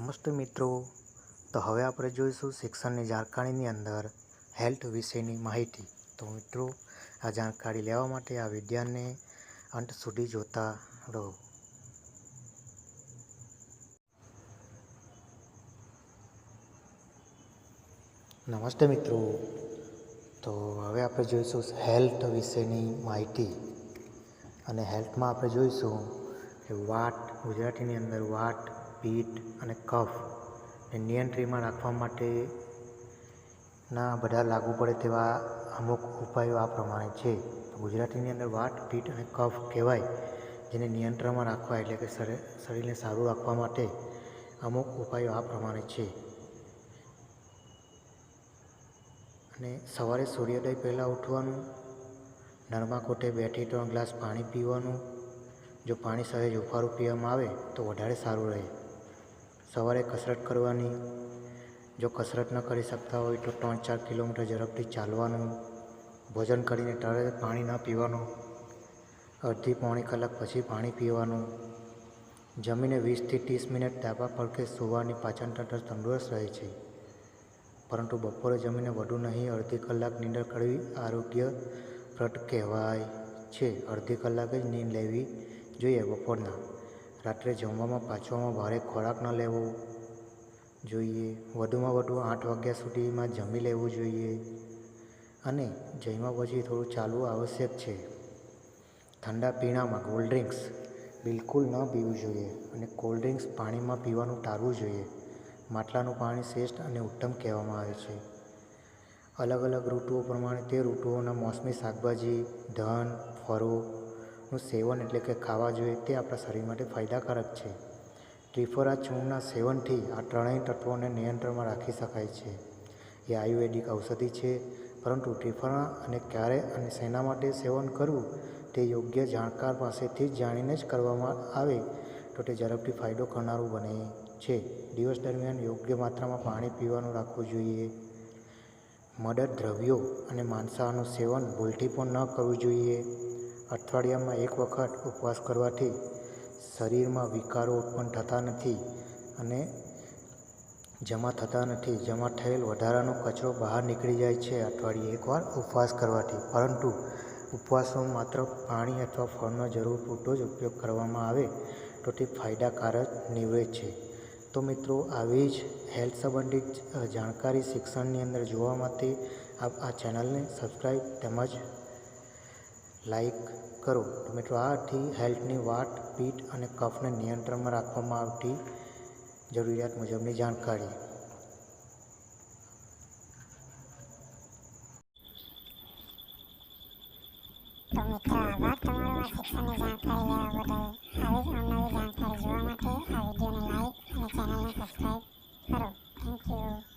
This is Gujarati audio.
નમસ્તે મિત્રો, તો હવે આપણે જોઈશું શિક્ષણની જાણકારીની અંદર હેલ્થ વિશેની માહિતી। તો મિત્રો, આ જાણકારી લેવા માટે આ વિડીયોને અંત સુધી જોતા રહો। નમસ્તે મિત્રો, તો હવે આપણે જોઈશું હેલ્થ વિશેની માહિતી। અને હેલ્થમાં આપણે જોઈશું કે વાત, ગુજરાતીની અંદર વાત, પીઠ અને કફ ને નિયંત્રણમાં રાખવા માટેના બધા લાગુ પડે તેવા અમુક ઉપાયો આ પ્રમાણે છે। ગુજરાતીની અંદર વાત, પીઠ અને કફ કહેવાય, જેને નિયંત્રણમાં રાખવા એટલે કે શરીરને સારું રાખવા માટે અમુક ઉપાયો આ પ્રમાણે છે। અને સવારે સૂર્યોદય પહેલાં ઉઠવાનું, નરમા કોઠે 2 થી 3 ગ્લાસ પાણી પીવાનું। જો પાણી સહેજ હુંફાળું પીવામાં આવે તો વધારે સારું રહે। સવારે કસરત કરવાની, જો કસરત ન કરી શકતા હોય તો 3-4 કિલોમીટર ઝડપથી ચાલવાનું। ભોજન કરીને તરત પાણી ન પીવાનું, અડધી પોણી કલાક પછી પાણી પીવાનું। જમીને 20 થી 30 મિનિટ ડાબા પડખે સૂવાની પાચન તંત્ર તંદુરસ્ત રહે છે, પરંતુ બપોરે જમીને વધુ નહીં અડધી કલાક નીંદર કરવી આરોગ્યપ્રદ કહેવાય છે। અડધી કલાક જ નીંદ લેવી જોઈએ બપોરના। રાત્રે જમવામાં પાછવામાં ભારે ખોરાક ન લેવો જોઈએ। વધુમાં વધુ 8 વાગ્યા સુધીમાં જમી લેવું જોઈએ અને જમ્યા પછી થોડું ચાલવું આવશ્યક છે। ઠંડા પીણામાં કોલ્ડ ડ્રિંક્સ બિલકુલ ન પીવું જોઈએ અને કોલ્ડ ડ્રિંક્સ પાણીમાં પીવાનું ટાળવું જોઈએ। માટલાનું પાણી શ્રેષ્ઠ અને ઉત્તમ કહેવામાં આવે છે। અલગ અલગ ઋતુઓ પ્રમાણે તે ઋતુઓના મોસમી શાકભાજી, ધાન, ફળોનું સેવન એટલે કે ખાવા જોઈએ, તે આપણા શરીર માટે ફાયદાકારક છે। ત્રિફળા ચૂર્ણના સેવનથી આ ત્રણેય તત્વોને નિયંત્રણમાં રાખી શકાય છે। એ આયુર્વેદિક ઔષધિ છે, પરંતુ ત્રિફળા અને ક્યારે અને શેના માટે સેવન કરવું તે યોગ્ય જાણકાર પાસેથી જાણીને જ કરવામાં આવે તો તે ઝડપથી ફાયદો કરનારું બને છે। દિવસ દરમિયાન યોગ્ય માત્રામાં પાણી પીવાનું રાખવું જોઈએ। મદદ દ્રવ્યો અને માંસાહારનું સેવન ભૂલથી પણ ન કરવું જોઈએ। અઠવાડિયામાં 1 વખત ઉપવાસ કરવાથી શરીરમાં વિકારો ઉત્પન્ન થતા નથી અને જમા થતા નથી। જમા થયેલ વધારાનો કચરો બહાર નીકળી જાય છે અઠવાડિયે 1 વાર ઉપવાસ કરવાથી। પરંતુ ઉપવાસમાં માત્ર પાણી અથવા ફળનો જરૂર પૂરતો જ ઉપયોગ કરવામાં આવે તો તે ફાયદાકારક નીવડે છે। તો મિત્રો, આવી જ હેલ્થ સંબંધિત જાણકારી શિક્ષણની અંદર જોવા માટે આપ આ ચેનલને સબસ્ક્રાઈબ તેમજ લાઈક કરો। તો મિત્રો, આ હતી હેલ્થની વાત, પીઠ અને કફને નિયંત્રણમાં રાખવામાં આવતી જરૂરિયાત મુજબની જાણકારી। તો મિત્રો, આભાર તમારો આ શિક્ષણની જાણકારી લેવા બદલ। આવી જ અવનવી જાણકારી જોવા માટે આ વિડીયોને લાઈક અને ચેનલને સબસ્ક્રાઈબ કરો। Thank you.